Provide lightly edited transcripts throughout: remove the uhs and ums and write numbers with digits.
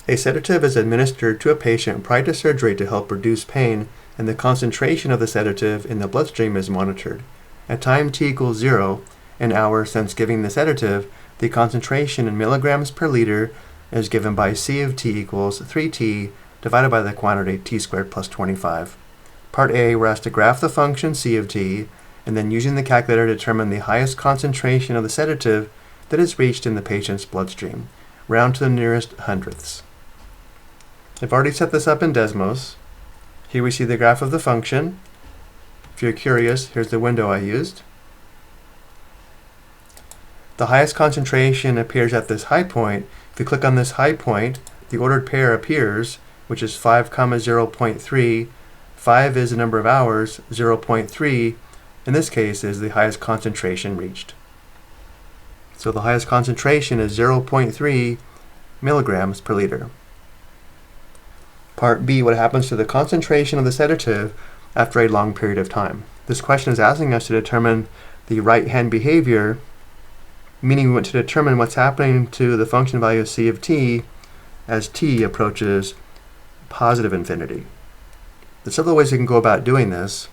A sedative is administered to a patient prior to surgery to help reduce pain, and the concentration of the sedative in the bloodstream is monitored. At time t equals 0, an hour since giving the sedative, the concentration in milligrams per liter is given by C of t equals 3t divided by the quantity t squared plus 25. Part A, we're asked to graph the function C of t, and then using the calculator determine the highest concentration of the sedative that is reached in the patient's bloodstream, round to the nearest hundredths. I've already set this up in Desmos. Here we see the graph of the function. If you're curious, here's the window I used. The highest concentration appears at this high point. If you click on this high point, the ordered pair appears, which is 5, 0.3. 5 is the number of hours, 0.3 in this case is the highest concentration reached. So the highest concentration is 0.3 milligrams per liter. Part B, what happens to the concentration of the sedative after a long period of time? This question is asking us to determine the right-hand behavior, meaning we want to determine what's happening to the function value C of t as t approaches positive infinity. There's several ways we can go about doing this.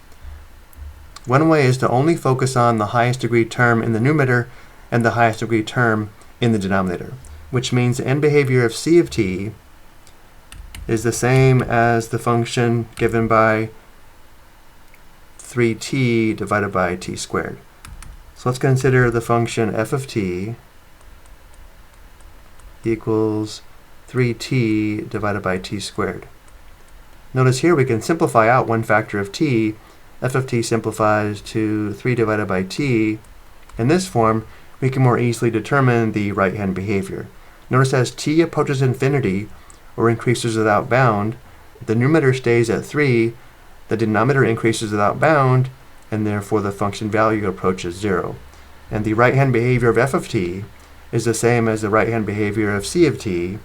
One way is to only focus on the highest degree term in the numerator and the highest degree term in the denominator, which means the end behavior of C of t is the same as the function given by 3t divided by t squared. So let's consider the function f of t equals 3t divided by t squared. Notice here we can simplify out one factor of t. F of t simplifies to 3 divided by t. In this form, we can more easily determine the right-hand behavior. Notice as t approaches infinity, or increases without bound, the numerator stays at 3, the denominator increases without bound, and therefore the function value approaches 0. And the right-hand behavior of f of t is the same as the right-hand behavior of c of t,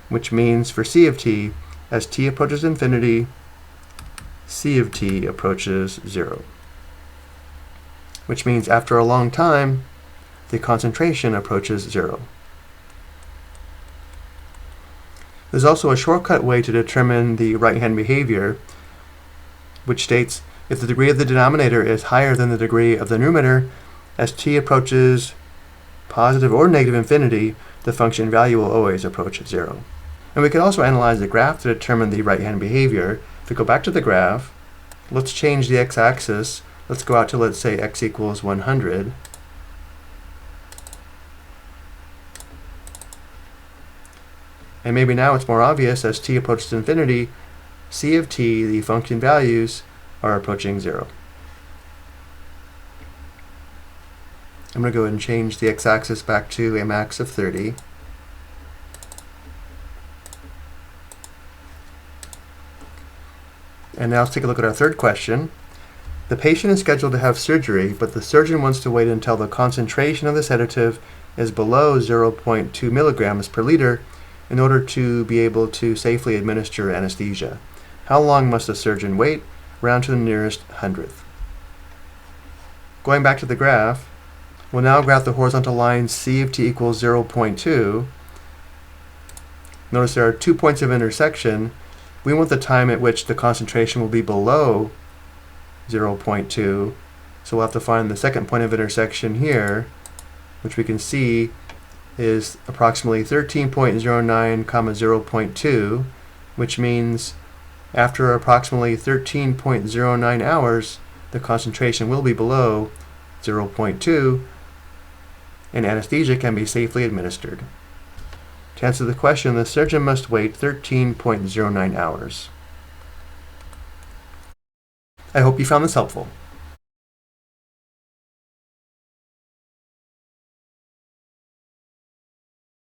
which means for c of t, as t approaches infinity, c of t approaches 0. Which means after a long time, the concentration approaches 0. There's also a shortcut way to determine the right-hand behavior, which states if the degree of the denominator is higher than the degree of the numerator, as t approaches positive or negative infinity, the function value will always approach 0. And we can also analyze the graph to determine the right-hand behavior. If we go back to the graph, let's change the x-axis. Let's go out to, let's say, x equals 100. And maybe now it's more obvious as t approaches infinity, c of t, the function values, are approaching 0. I'm going to go ahead and change the x-axis back to a max of 30. And now let's take a look at our third question. The patient is scheduled to have surgery, but the surgeon wants to wait until the concentration of the sedative is below 0.2 milligrams per liter in order to be able to safely administer anesthesia. How long must the surgeon wait? Round to the nearest hundredth. Going back to the graph, we'll now graph the horizontal line C of t equals 0.2. Notice there are 2 points of intersection. We want the time at which the concentration will be below 0.2. So we'll have to find the second point of intersection here, which we can see is approximately 13.09, 0.2, which means after approximately 13.09 hours, the concentration will be below 0.2, and anesthesia can be safely administered. To answer the question, the surgeon must wait 13.09 hours. I hope you found this helpful.